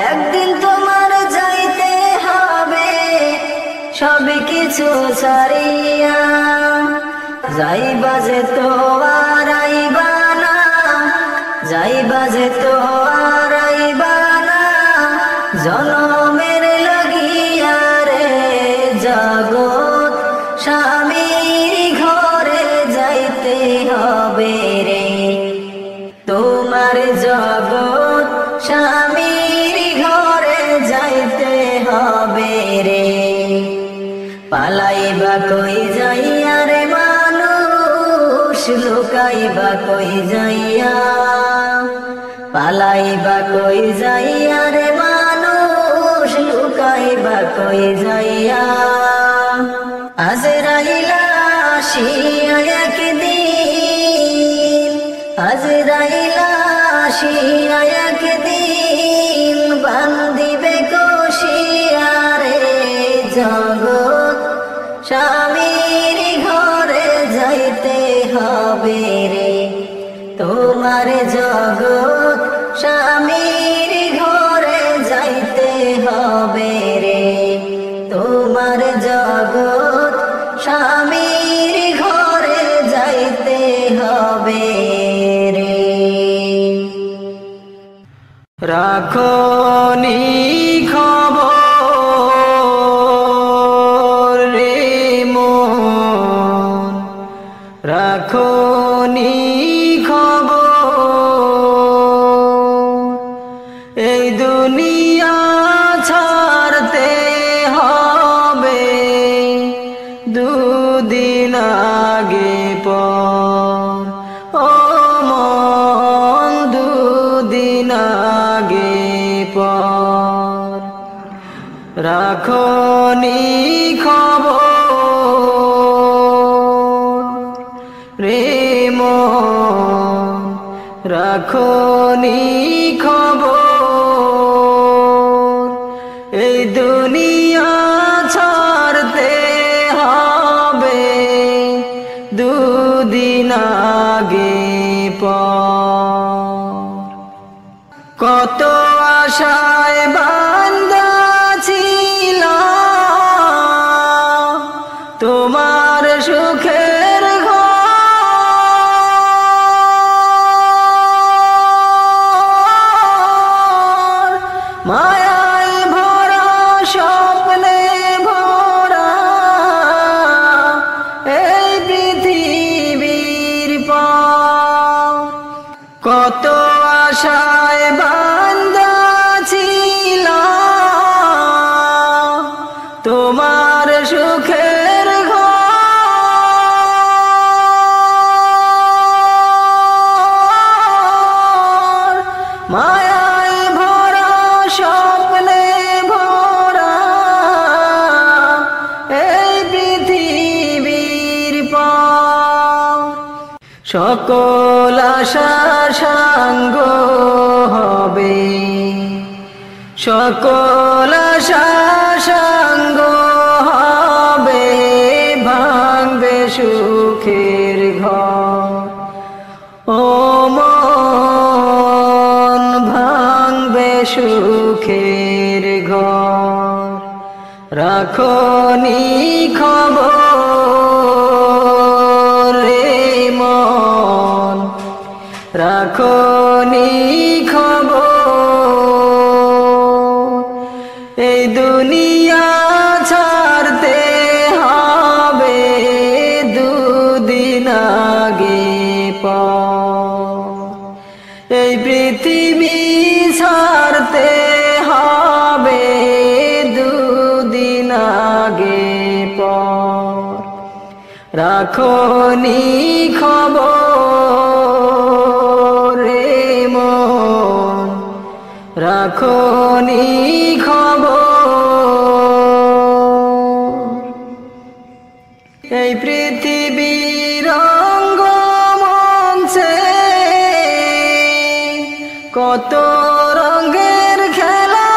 একদিন তোমার যাইতে হবে সব কিছু ছাড়িয়া যাইবা যে তো আর আইবা না যাইবা যে তো আর আইবা না জনমের লাগিয়া বা কই যাইয়া রে মানুষ, লুকাই বা কই যাইয়া, পালাই বা কই যাইয়া রে মানুষ, লুকাই বা কই যাইয়া। আজরাইল আসিয়া একদিন, আজরাইল আসিয়া একদিন, বান্ধিবে কষিয়া রে জগৎ স্বামীর ঘরে যাইতে হবে রে তোমার, জগৎ স্বামীর ঘরে যাইতে হবে রে তোমার, জগৎ স্বামীর ঘরে যাইতে হবে রে। রাখো নি খবর রে মন, রাখো নি খবর, এই দুনিয়া ছাড়তে হবে দুদিন আগে পর, ও মন দুদিন আগে পর। রাখো নি খবর রে মন, রাখো নি খবর, এই দুনিয়া ছাড়তে হবে দুদিন আগে পর। কত আশায় বান্দা ছিল তোমার সুখের ঘর, মায়ায় ভরা স্বপ্নে ভরা এই পৃথিবীর পর। কত আশায় বান্দা ছিল তোমার সুখের ঘর, মায়ায় ভরা স্বপ্নে ভরা এই পৃথিবীর পর। সকল আশা সাঙ্গ হবে, সকল আশা সাঙ্গ হবে, ভাঙবে সুখের ঘর, ও মন ভাঙবে সুখের ঘর। রাখো নি খবর রে মন, রাখো নি খবর, এই দুনিয়া ছাড়তে হবে দুদিন আগে পর, এই পৃথিবী ছাড়তে হবে দুদিন আগে পর। রাখো নি খবর রে মন, রাখো নি খবর, এই পৃথিবীর রঙ্গমঞ্চে কত রঙের খেলা,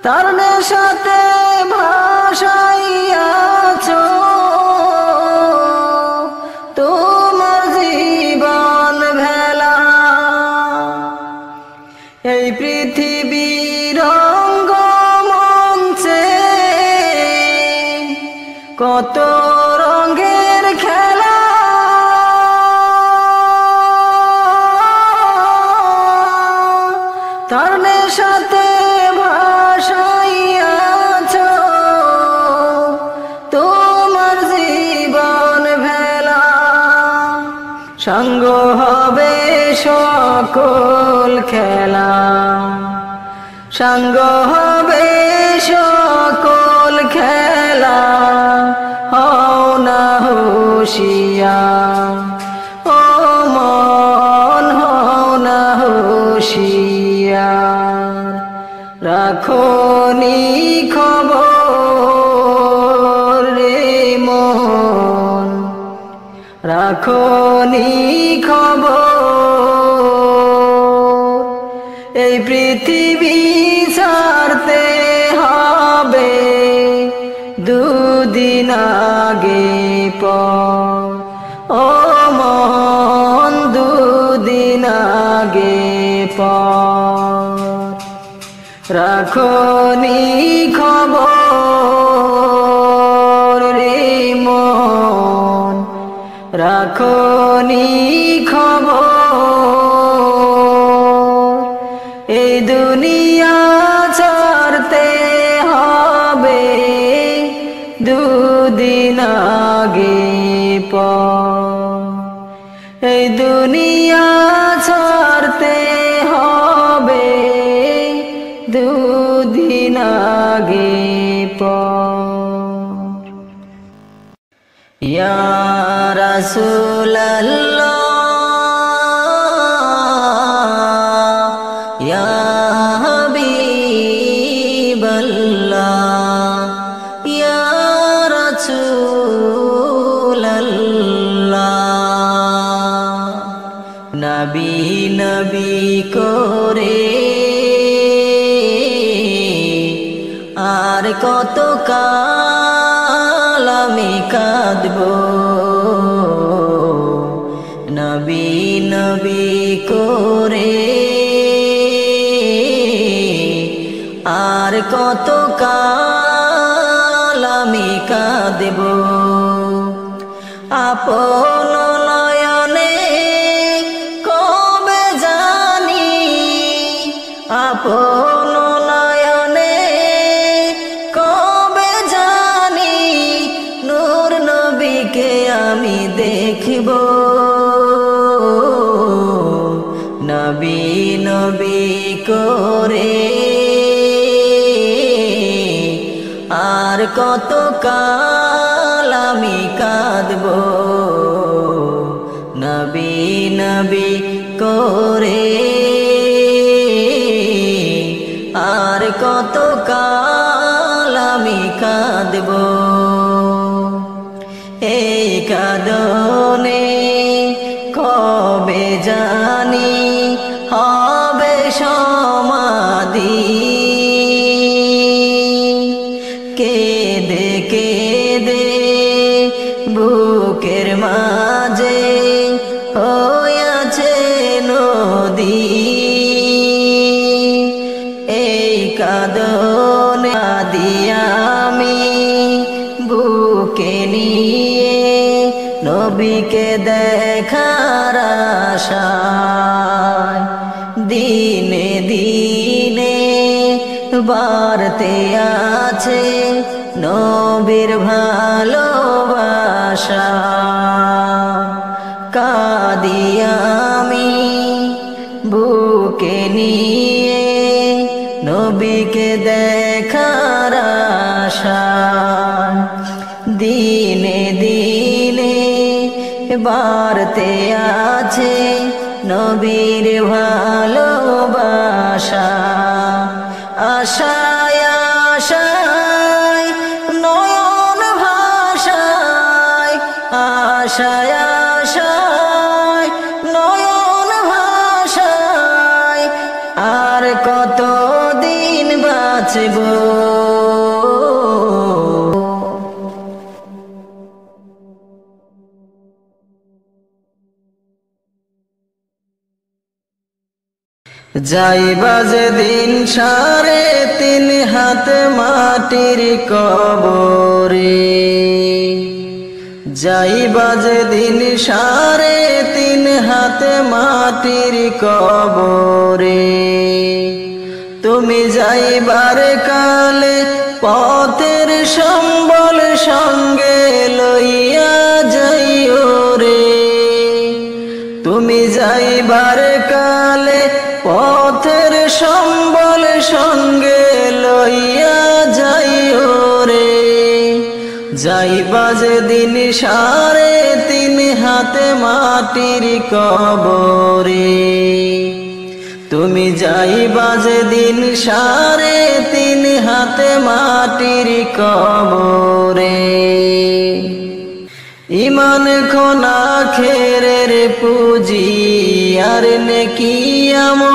তার নেশাতে ভাসাইয়াছ তোমার জীবন ভেলা। এই পৃথিবীর রঙ্গমঞ্চে কত রঙের খেলা, তার নেশাতে ভাসাইয়াছ তোমার জীবন ভেলা। সঙ্গ হবে সকল খেলা, সঙ্গ হবে রাখনি খবর এই পৃথিবী ছাড়তে হবে দুদিন আগে পর ও মন দুদিন আগে পর রাখনি খবর রে মন রাখনি খবর এই দুনিয়া ছাড়তে হবে দুদিন আগে পর এই দুনিয়া ছাড়তে হবে দুদিন আগে পর ইয়া রাসূলুল্লাহ ইয়া হাবিবাল্লাহ ইয়া রাসূলুল্লাহ নবী নবী করে আর কত কাল আমি কাঁদবো নবী নবী করে আর কত কাল আমি কাঁদবো আপন নয়নে কবে জানি আপন নয়নে কবে জানি নূর নবীকে আমি দেখব নবী নবী করে আর কত কাল আমি কাঁদবো নবী নবী করে আর কত কাল আমি কাঁদবো এই কাঁদনে কবে জানি হবে সমাধি কেঁদে কেঁদে বুকের মাঝে হয়েছে নদী এই কাঁদনে আমি বুকে নিয়ে নবীকে দেখার আশায় দিনে দিনে বাড়তে আছে নবীর ভালোবাসা কাঁদি আমি বুকে নিয়ে নবীকে দেখার আশায় দিনে দিনে বাড়তে আছে নবীর ভালোবাসা আশায় আশায় নয়ন ভাষায় আশায় আশায় নয়ন ভাষায় আর কত দিন বাঁচব যাইবা যেদিন 3.5 হাত মাটির কবরে যাইবা যেদিন 3.5 হাত মাটির কবরে তুমি যাইবার কালে পথের সম্বল সঙ্গে লইয়া যাইও রে তুমি যাইবার কালে পথের সম্বল সঙ্গে লইয়া যাইও রে যাইবা যেদিন 3.5 হাত মাটির কবরে তুমি যাইবা যেদিন 3.5 হাত মাটির কবরে ইমান খোনা খেরের পুঁজি আর নেকি আমল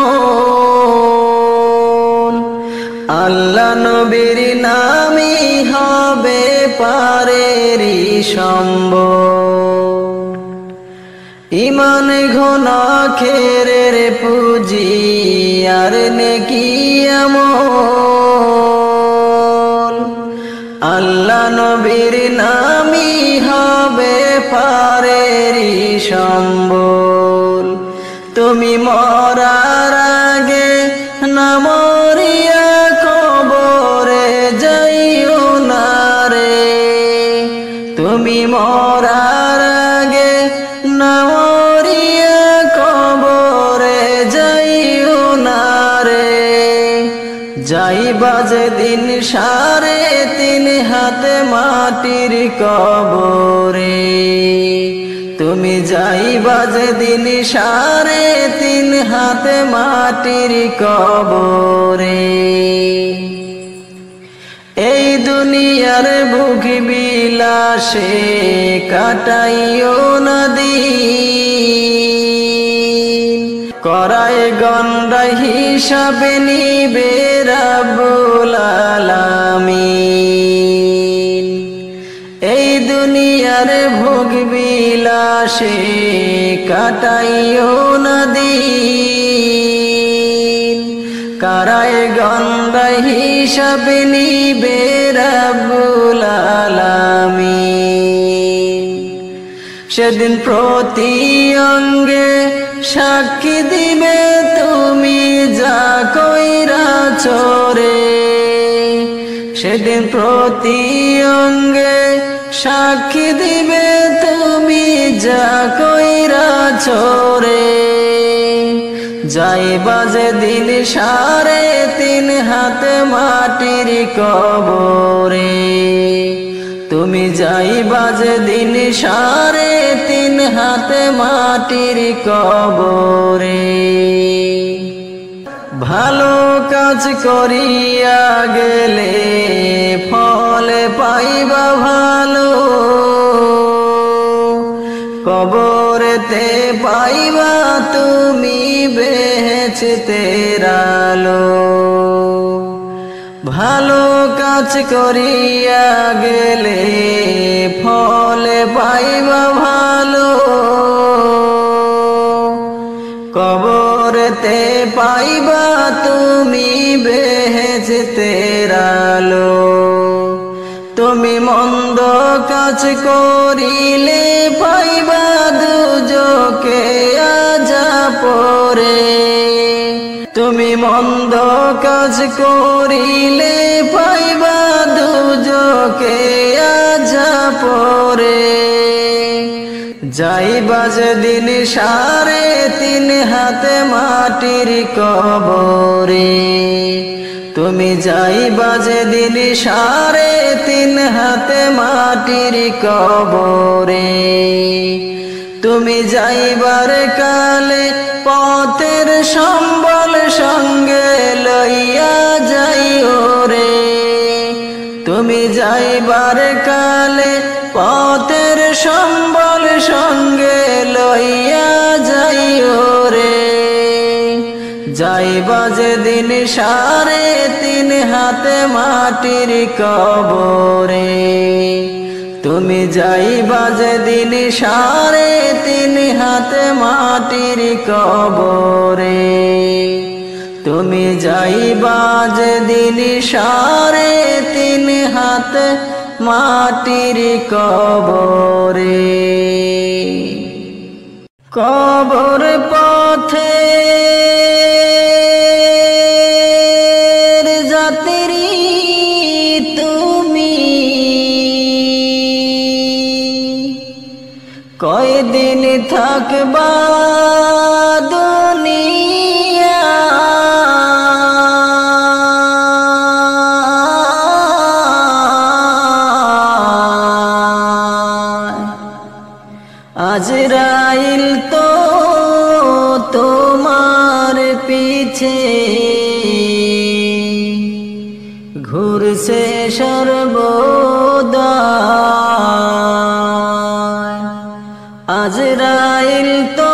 আল্লাহ নবীর নামই হবে পারেরি সম্বল ইমান ঘনা খেরের পুঁজি আর নেকি আমল আল্লাহ নবীর নামই হবে পারেরি সম্বল তুমি মরার আগে না মরিয়া কবরে যাইও না রে তুমি মরার আগে না মরিয়া কবরে যাইও না রে যাইবা যেদিন 3.5 হাতে মাটির কবরে তুমি যাইবা যেদিন 3.5 হাতে মাটির কবরে এই দুনিয়ার ভোগ বিলাসে কাটাইও না দিন করায় গন্ডাই হিসাবে নিবে রাব্বুল আলামিন এই দুনিয়ার ভোগ বিলাসে কাটাইও না দিন কারায় গন্ডাই হিসাবে নিবে রাব্বুল আলামিন সেদিন প্রতি অঙ্গে সাক্ষী দিবে তুমি যা কইরাছো রে সেদিন প্রতি অঙ্গে সাক্ষী দিবে তুমি যা কইরাছো রে যাইবা যেদিন 3.5 হাতে মাটির কবরে তুমি যাইবা যেদিন 3.5 হাতে মাটির কবরে ভালো কাজ করিয়া গেলে ফল পাইবা ভালো কবরেতে পাইবা তুমি বেহেশতের আলো ভালো কাজ করিয়া গেলে ফল পাইবা ভালো কবরেতে পাইবা তুমি বেহেশতের আলো তুমি মন্দ কাজ করিলে পাইবা দুজকে আযাপরে তুমি মন্দ কাজ করিলে পাইবা দুজকে আযাপরে যাইবা যেদিন 3.5 হাতে মাটির কবরে তুমি যাইবা যেদিন 3.5 হাতে মাটির কবরে তুমি যাইবার কালে পথের সম্বল সঙ্গে লইয়া যাইও রে তুমি যাইবার কালে পথের সম্বল সঙ্গে লইয়া যাইও রে যাইবা যেদিন 3.5 হাতে মাটির কবরে তুমি যাইবা যেদিন 3.5 হাতে মাটির কবরে তুমি যাইবা যেদিন 3.5 হাতে মাটির কবরে কবর পথে যাত্রী তুমি কয়দিন থাকবা দুনিয়া আজরাইল তো তোমার পিছে ঘুরছে সর্বদা আজরাইল তো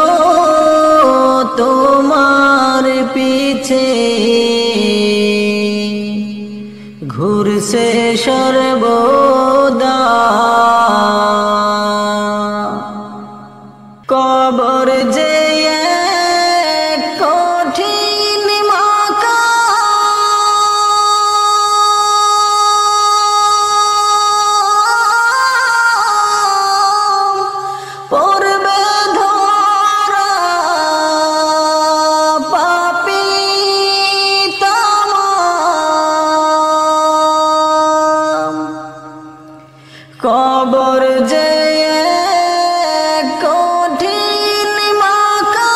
তোমার পিছে ঘুরছে সর্বদা, কবর যে এক কঠিন মাকাম, পড়বে ধরা পাপী তামাম। কবর যে এক কঠিন মাকাম,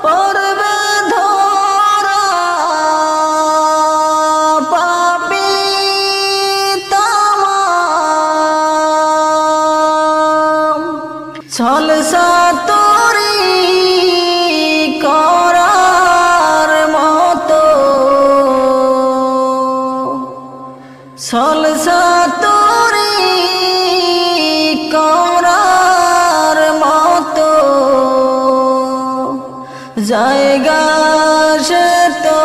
পড়বে ধরা পাপী তামাম। ছলসা তোরি করার মতো, ছলসা তোরি করার মতো জায়গা সে তো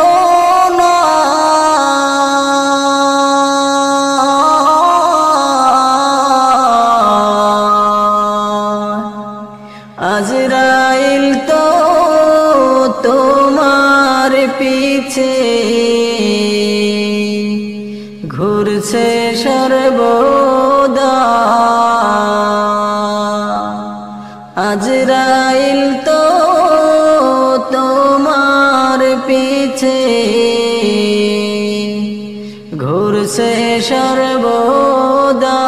আজরাইল তো তোমার পিছে ঘুরছে সর্বদা, আজরাইল তো তোমার পিছে ঘুরছে সর্বদা।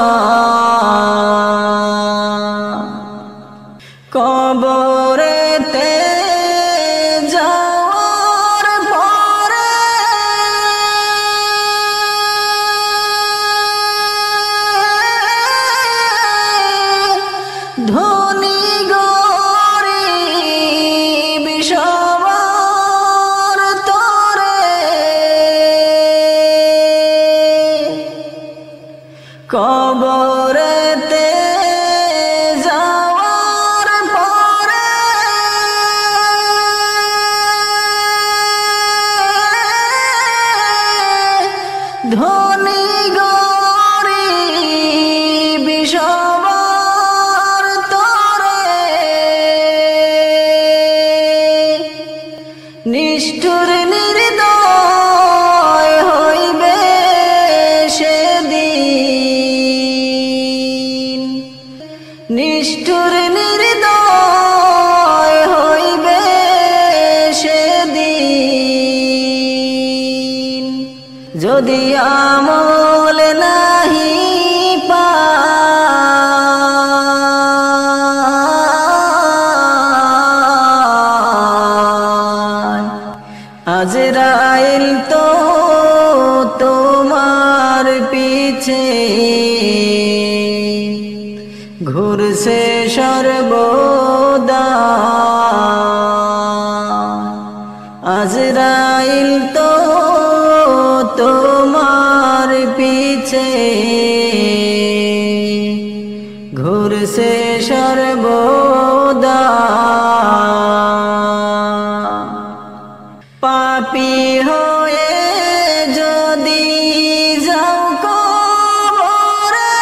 কবরেতে যাওয়ার পরে ধনী গরিব সবার তরে, কবরেতে যাওয়ার পরে ধনী গরিব সবার তরে নিষ্ঠুর নির্দয় হইবে সেদিন, নিষ্ঠুর নির্দয় হইবে সেদিন। যদি আমল নাহি পায়, আজরাইল তো তোমার পিছে ঘুরছে সর্বদা, আজরাইল তো তোমার পিছে ঘুরছে সর্বদা। পাপী হয়ে যদি যাও কবরে,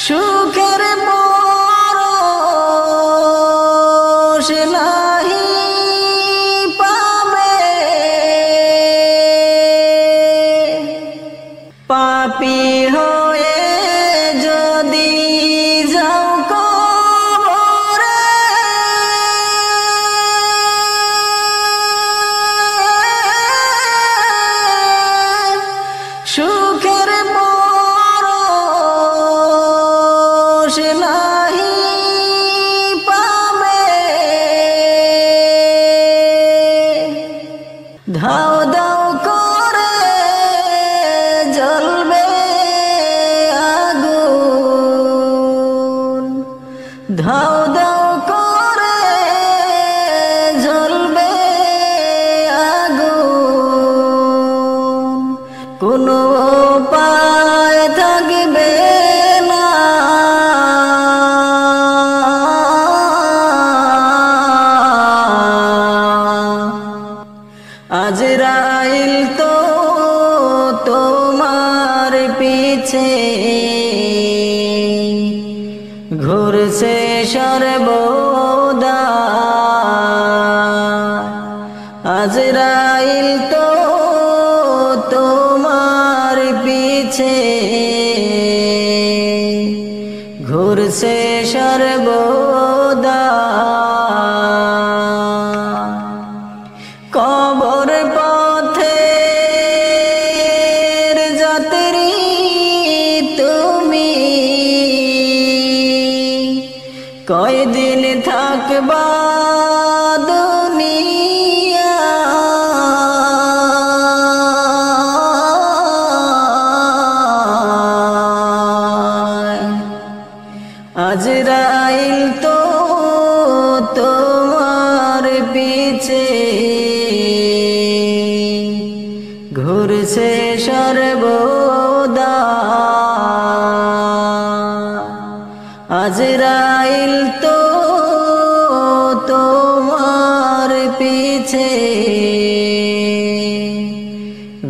সুখের পরশ নাহি পাবে, পাপী হয়ে যদি যাও কবরে, সুখের পরশ নাহি পাবে। ধাও দাও করে জ্বলবে আগুন, ধাও দাও করে ঘুরছে সর্বদা আজরাইল তো তোমার পিছে ঘুরছে সর্বদা কবর পথের যাত্রী তুমি কয়দিন থাকবা দুনিয়া আজরাইল তো তোমার পিছে ঘুরছে সর্বদা আজরাইল তো তোমার পিছে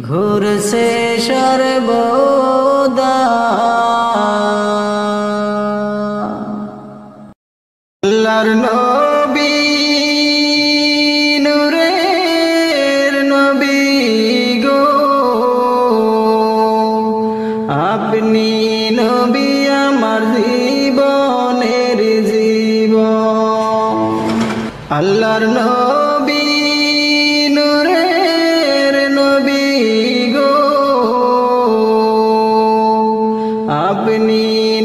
ঘুরছে সর্বদা আল্লাহর নবী নূরের নবী গো আপনি নবী আমার জীবনের জীবন আল্লাহর নবী নূরের নবী গো আপনি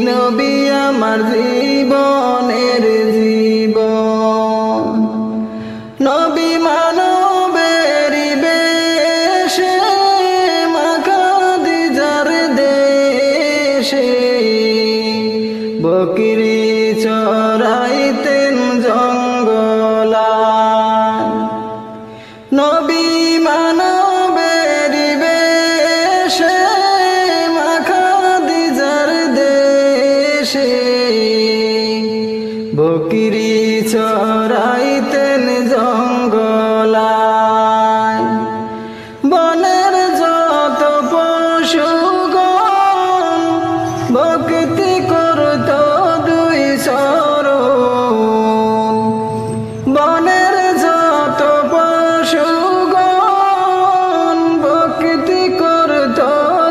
নবী আমার জীবনের জীবন নবী মানবের বেশে মাখাদিজার দেশে বকরি চরাইতেন জঙ্গলায় নবী মানবের বেশে মাখাদিজার দেশে বকরি চরাইতেন জঙ্গলায় বনের যত পশুগণ ভক্তি করত দুই চরণ বনের যত পশুগণ ভক্তি করত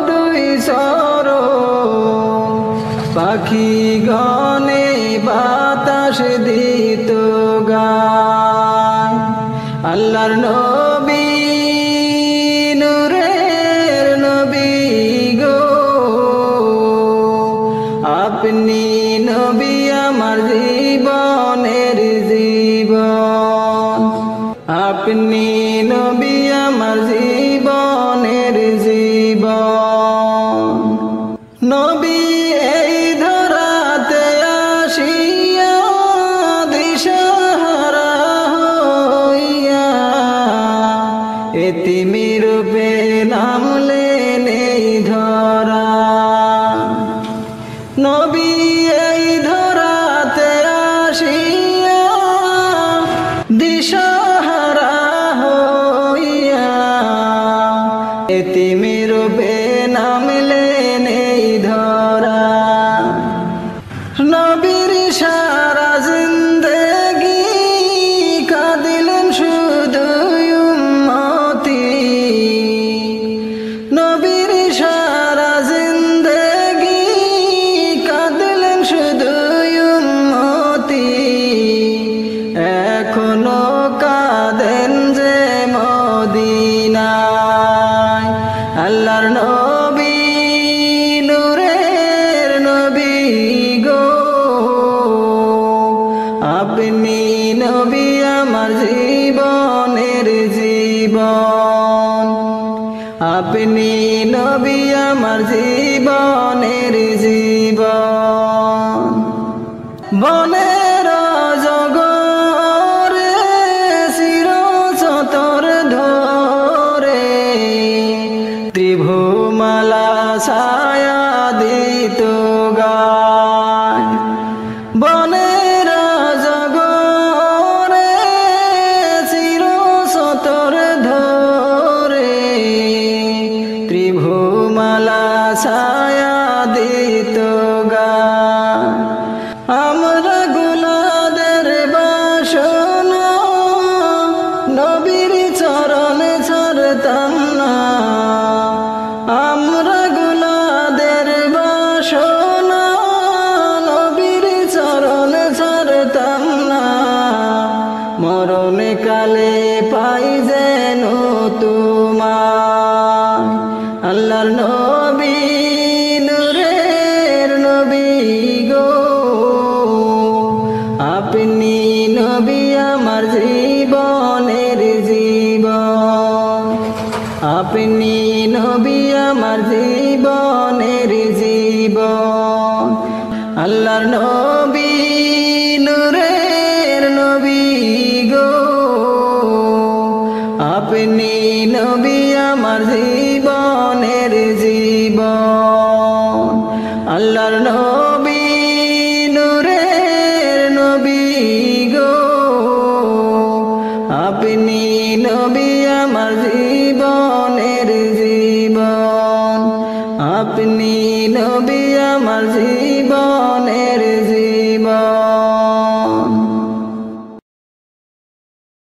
দুই চরণ পাখি গণে বাতাস দিত গায় আল্লাহর নবী নূরের নবী গো আপনি নবী আমার জীবনের জীবন আপনি নবী আমার জীবনের জীবন নবী এই ধরাতে আসিয়া দিশাহারা হইয়া এতিমি রূপে নামলেন এই ধরা নবী এই ধরাতে আসিয়া দিশাহারা হইয়া এতিমি রূপে নামলেন এই ধরা নবীর সারা জিন্দেগি কাঁদিলেন শুধু উম্মতি নবীর সারা জিন্দেগি কাঁদিলেন শুধু উম্মতি এখনো কাঁদেন যে মদিনায় আল্লাহর নবী নূরের নবী গো আপনি নবী আমার জীবনের জীবন আপনি নবী আমার জীবনের জীবন বনের জগরে চিরচতর ধরে ত্রিভুমালা ছায়া দিত গায় বনের জগরে চিরচতর ধরে ত্রিভুমালা ছায়া দিত গায় আপনি নবী আমার জীবনের জীবন। আল্লাহর নবী নূরের নবী গো, আপনি নবী আমার জীবনের জীবন। আল্লাহর নবী নূরের নবী গো, আপনি নবী আমার জীবনের জীবন। আপনি নবী আমার জীবনের